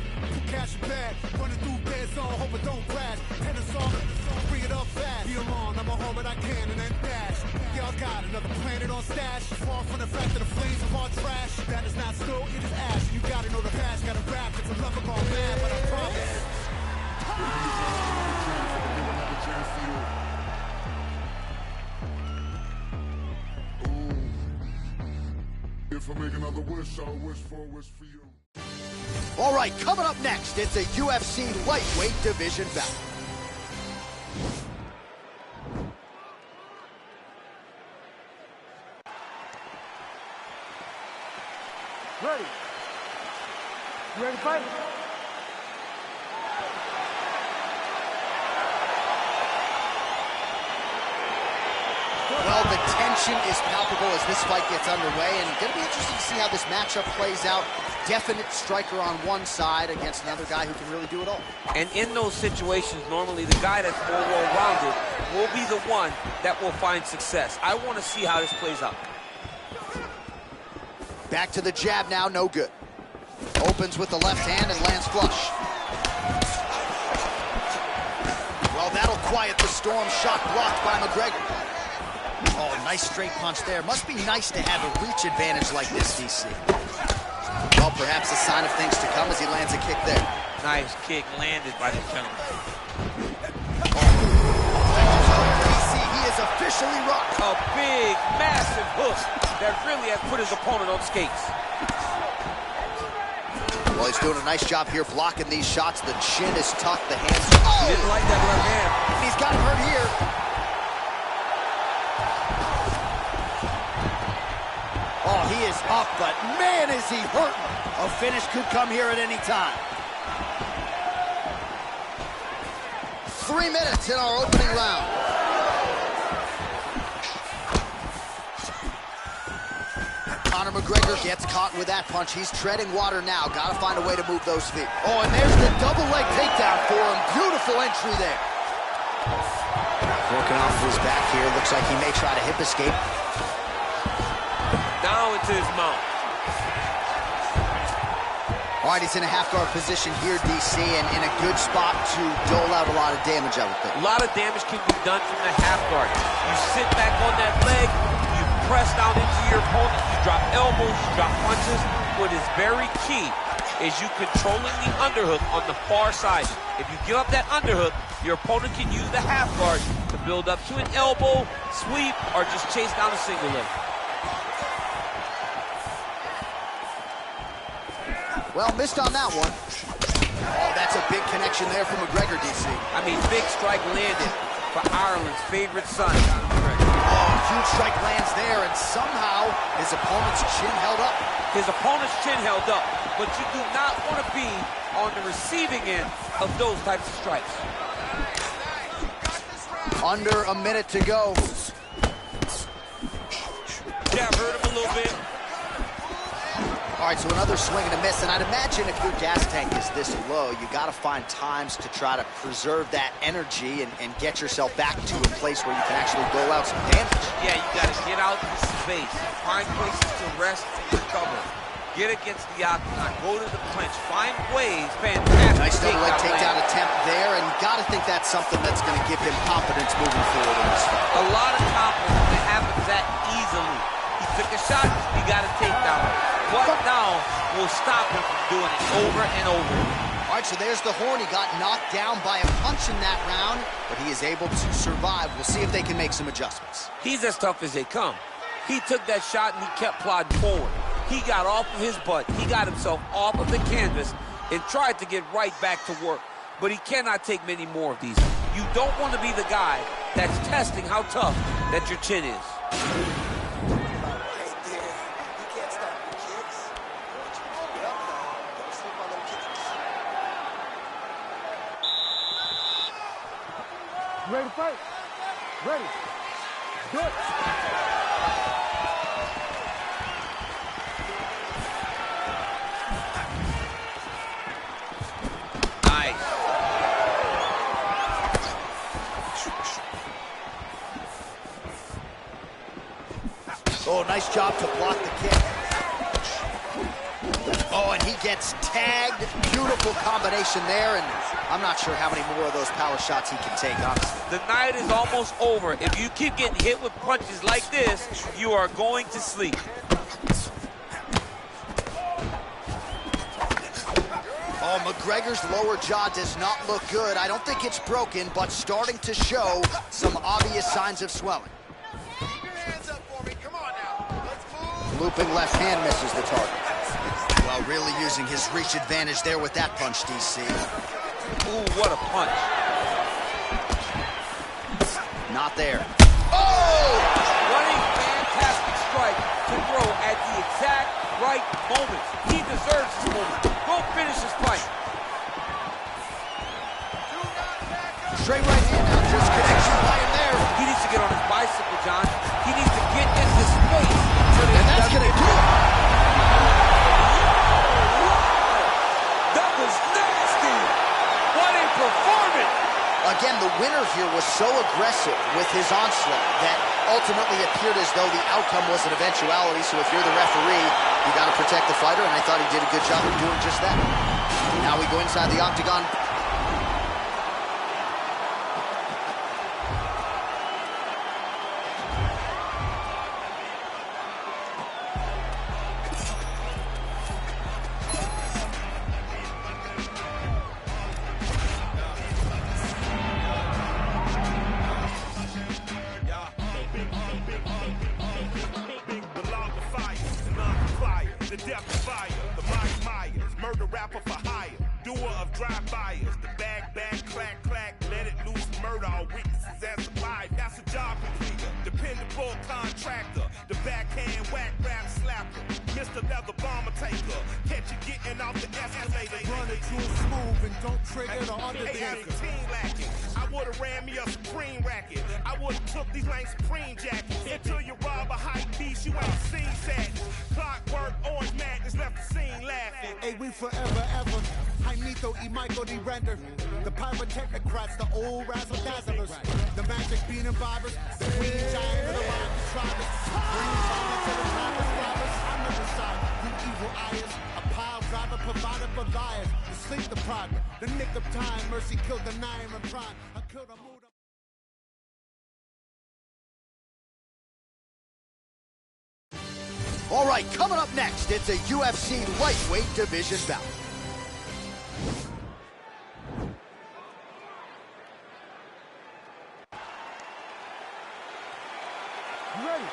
Cash and bad, running through bed zone, hope it don't crash. Tennis off, bring it up fast. Be alone, I'ma hold what I can and then dash. Y'all got another planet on stash. Far from the fact that the flames of our trash. That is not snow, it is ash. You gotta know the past, gotta rap. It's a lover gone mad, but I promise. If I make another wish, I'll wish for a wish for you. All right, coming up next, it's a UFC lightweight division battle. Ready? You ready to fight? Well, the tension is palpable as this fight gets underway, and going to be interesting to see how this matchup plays out. Definite striker on one side against another guy who can really do it all. And in those situations, normally the guy that's more well-rounded will be the one that will find success. I want to see how this plays out. Back to the jab now, no good. Opens with the left hand and lands flush. Well, that'll quiet the storm. Shot blocked by McGregor. Oh, nice straight punch there. Must be nice to have a reach advantage like this, DC. Well, perhaps a sign of things to come as he lands a kick there. Nice kick landed by the gentleman. DC, he is officially rocked. A big, massive hook that really has put his opponent on skates. Well, he's doing a nice job here blocking these shots. The chin is tucked, the hands... Oh! He didn't like that left hand. And he's got him hurt here. Oh, he is up, but man, is he hurting. A finish could come here at any time. 3 minutes in our opening round. Conor McGregor gets caught with that punch. He's treading water now. Got to find a way to move those feet. Oh, and there's the double leg takedown for him. Beautiful entry there. Working off his back here. Looks like he may try to hip escape. Down into his mouth. All right, he's in a half-guard position here, DC, and in a good spot to dole out a lot of damage, I would think. A lot of damage can be done from the half guard. You sit back on that leg, you press down into your opponent, you drop elbows, you drop punches. What is very key is you controlling the underhook on the far side. If you give up that underhook, your opponent can use the half guard to build up to an elbow, sweep, or just chase down a single leg. Well, missed on that one. Oh, that's a big connection there from McGregor, DC. I mean, big strike landed for Ireland's favorite son, Conor McGregor. Oh, huge strike lands there, and somehow his opponent's chin held up. His opponent's chin held up, but you do not want to be on the receiving end of those types of strikes. Under a minute to go. Jab hurt him a little bit. All right, so another swing and a miss, and I'd imagine if your gas tank is this low, you got to find times to try to preserve that energy and get yourself back to a place where you can actually dole out some damage. Yeah, you got to get out in space, find places to rest and recover. Get against the octagon, go to the clinch, find ways. Fantastic. Nice double leg takedown attempt there, and you got to think that's something that's going to give him confidence moving forward in this fight. A lot of confidence when it happens that easily. He took a shot, he got a takedown. What now will stop him from doing it over and over? All right, so there's the horn. He got knocked down by a punch in that round, but he is able to survive. We'll see if they can make some adjustments. He's as tough as they come. He took that shot and he kept plodding forward. He got off of his butt. He got himself off of the canvas and tried to get right back to work. But he cannot take many more of these. You don't want to be the guy that's testing how tough that your chin is. Ready to fight? Ready. Good. Nice. nice job to block the kick. Oh, and he gets tagged. Beautiful combination there, and I'm not sure how many more of those power shots he can take, honestly. The night is almost over. If you keep getting hit with punches like this, you are going to sleep. Oh, McGregor's lower jaw does not look good. I don't think it's broken, but starting to show some obvious signs of swelling. Keep your hands up for me. Come on now. Let's move. Looping left hand misses the target. Well, really using his reach advantage there with that punch, DC. Ooh, what a punch. Not there. Oh! What a fantastic strike to throw at the exact right moment. He deserves this moment. Go finish this fight. Straight right hand now, just connection by him there. He needs to get on his bicycle, John. He needs to get into space. And that's going to do it. That was nasty. What a performance. Again, the winner here was so aggressive with his onslaught that ultimately appeared as though the outcome was an eventuality. So if you're the referee, you got to protect the fighter, and I thought he did a good job of doing just that. Now we go inside the octagon. The pyrotechnocrats, the old razzle-dazzlers, the magic bean imbibers, the queen giant of the line contrivers, bring violence to the promised robbers. I'm the side, you evil eyes, a pile driver provided for liars, the sleep deprived, the nick of time, mercy killed the nine and prime, I killed a mood. All right, coming up next, it's a UFC lightweight division bout. You ready?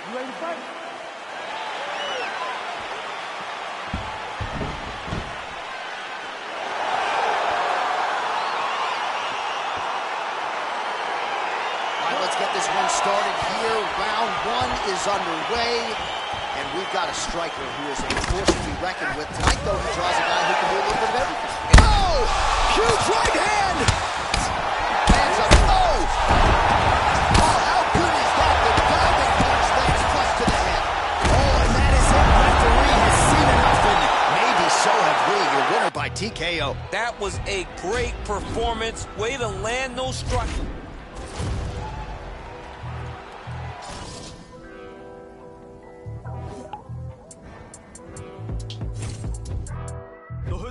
You ready to fight? All right, let's get this one started here. Round one is underway, and we've got a striker who is a force to be reckoned with. Tonight, though, he draws a guy who can do a little bit of everything. Oh! Huge right hand! Hands up. Oh! Oh, how good is that? The diving punch lands flush to the head. Oh, and that is it. Referee has seen enough, and maybe so have we. Your winner by TKO. That was a great performance. Way to land those strikes.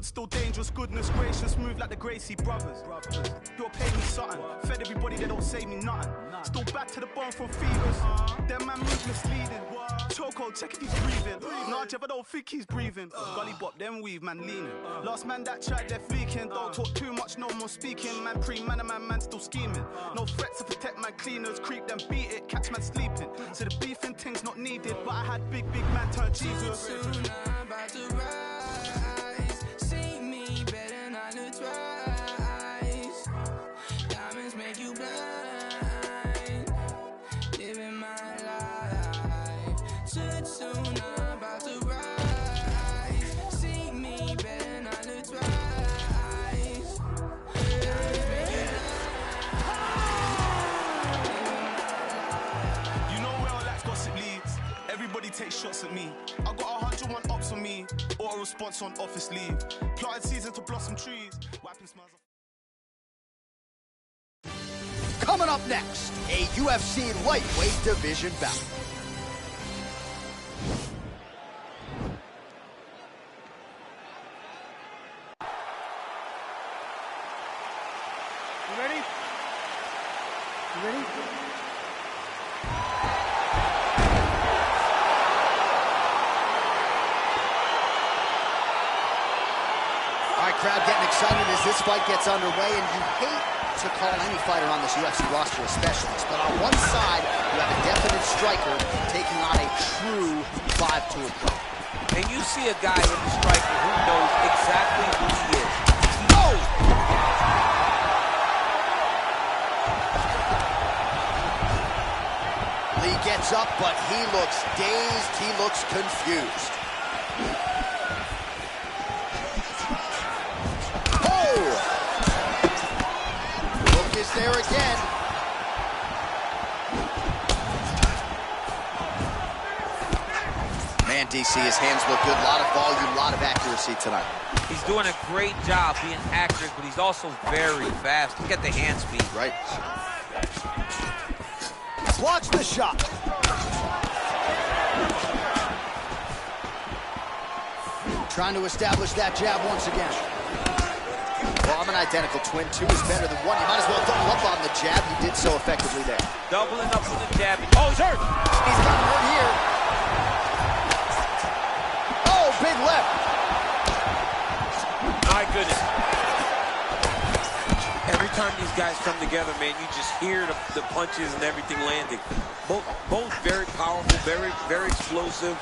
Still dangerous, goodness gracious, move like the Gracie brothers. You're paying me something, fed everybody, they don't say me nothing. Still back to the bone from fevers. Them man move misleading. Choco, check if he's breathing. Nah, Jeff, I don't think he's breathing. Gully bop, then weave, man leaning. Last man that tried, they're fleeking. Don't talk too much, no more speaking. Man pre-man, man still scheming. No threats to protect man cleaners, creep them beat it, catch man sleeping. So the beefing thing's not needed, but I had big man turn Jesus. Diamonds make you blind. Living my life. Should soon, I'm about to rise. See me better not look twice. Diamonds make you blind. You know where all that gossip leads. Everybody takes shots at me. I got 101 ops on me. Or a response on office leave. Planted season to blossom trees. Wiping smiles off. Coming up next, a UFC lightweight division bout. You ready? You ready? All right, crowd getting excited as this fight gets underway, and you hate to call any fighter on this UFC roster a specialist, but on one side, you have a definite striker taking on a true 5-tool pro. And you see a guy in the striker who knows exactly who he is. Oh! Lee gets up, but he looks dazed, he looks confused. There again. Man, DC, his hands look good. A lot of volume, a lot of accuracy tonight. He's doing a great job being accurate, but he's also very fast. Look at the hand speed. Right. Blocks the shot. Trying to establish that jab once again. Well, I'm an identical twin. 2 is better than 1. You might as well double up on the jab. He did so effectively there. Doubling up on the jab. Oh, he's hurt. He's got hurt here. Oh, big left. My goodness. Every time these guys come together, man, you just hear the punches and everything landing. Both very powerful, very explosive.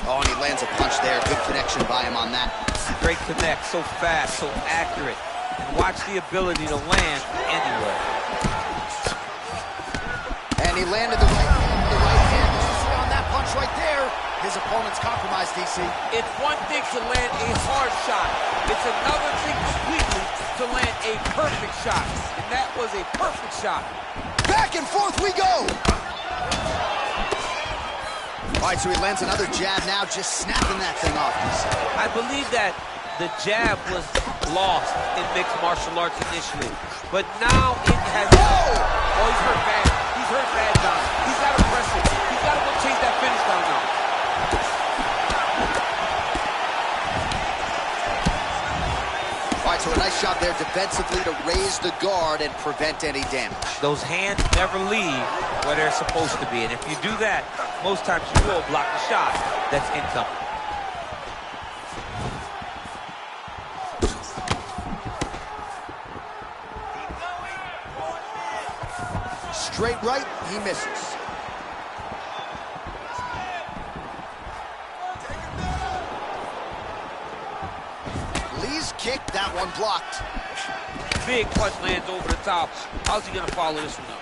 Oh, and he lands a punch there. Good connection by him on that. Great connect, so fast, so accurate. And watch the ability to land anywhere. And he landed the right hand. Did you see on that punch right there? His opponent's compromised, DC. It's one thing to land a hard shot. It's another thing completely to land a perfect shot. And that was a perfect shot. Back and forth we go. All right, so he lands another jab now, just snapping that thing off. I believe that the jab was lost in mixed martial arts initially, but now it has... Oh, he's hurt bad. He's hurt bad now. He's got to press it. He's got to go chase that finish down now. All right, so a nice shot there defensively to raise the guard and prevent any damage. Those hands never leave where they're supposed to be, and if you do that, most times you will block the shot that's incoming. Straight right, he misses. Lee's kick, that one blocked. Big punch lands over the top. How's he gonna follow this one up?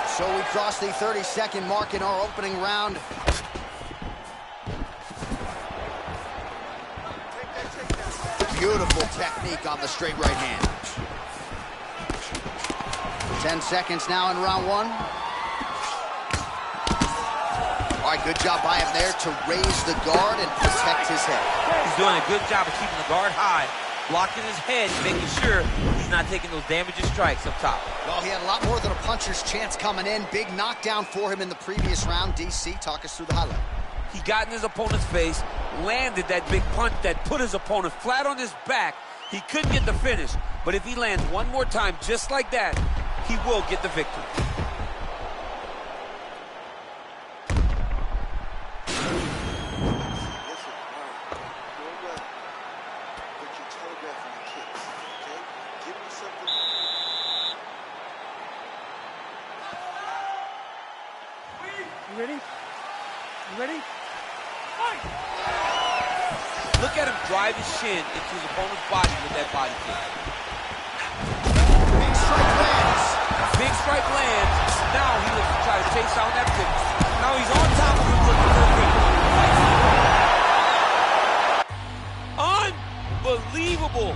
So we crossed the 30-second mark in our opening round. Beautiful technique on the straight right hand. 10 seconds now in round 1. All right, good job by him there to raise the guard and protect his head. He's doing a good job of keeping the guard high, blocking his head, making sure he's not taking those damaging strikes up top. Well, he had a lot more than a puncher's chance coming in. Big knockdown for him in the previous round. DC, talk us through the highlight. He got in his opponent's face, landed that big punch that put his opponent flat on his back. He couldn't get the finish, but if he lands one more time just like that, he will get the victory. You ready? You ready? Fight! Look at him drive his shin into his opponent's body with that body kick. Big strike lands. Big strike lands. Now he looks to try to chase down that finish. Now he's on top of him looking for the finish. Unbelievable.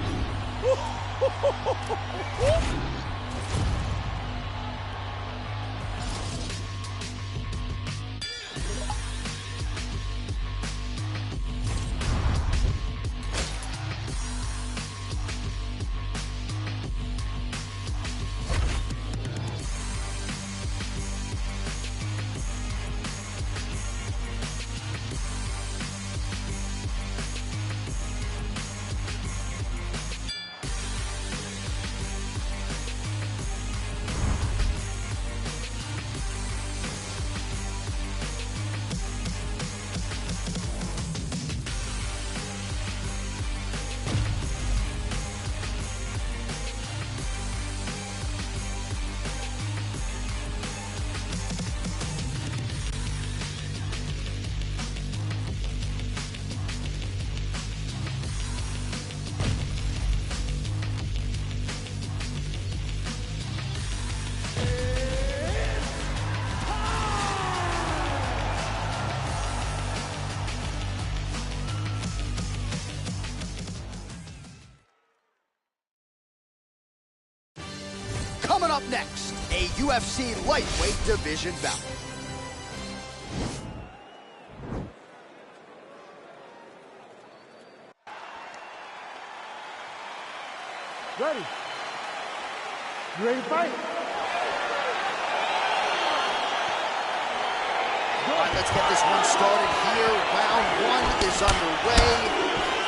Coming up next, a UFC lightweight division bout. Ready? You ready to fight? All right, let's get this one started here. Round one is underway,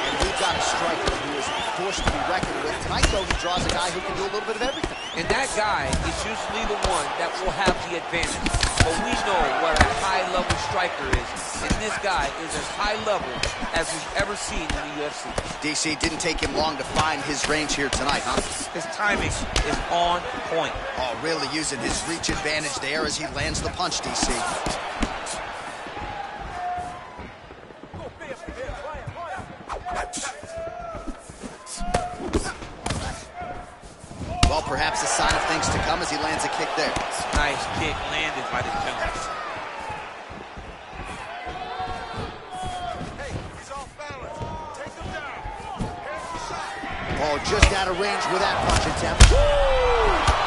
and we've got a striker who is a force to be reckoned with. Tonight, though, he draws a guy who can do a little bit of everything. And that guy is usually the one that will have the advantage. But we know what a high-level striker is, and this guy is as high-level as we've ever seen in the UFC. DC, didn't take him long to find his range here tonight, huh? His timing is on point. Oh, really using his reach advantage there as he lands the punch, DC. Well, perhaps a sign of things to come as he lands a kick there. Nice kick landed by the Jones. Hey, he's off balance. Take him down. Here's the shot. Oh, just out of range with that punch attempt. Woo!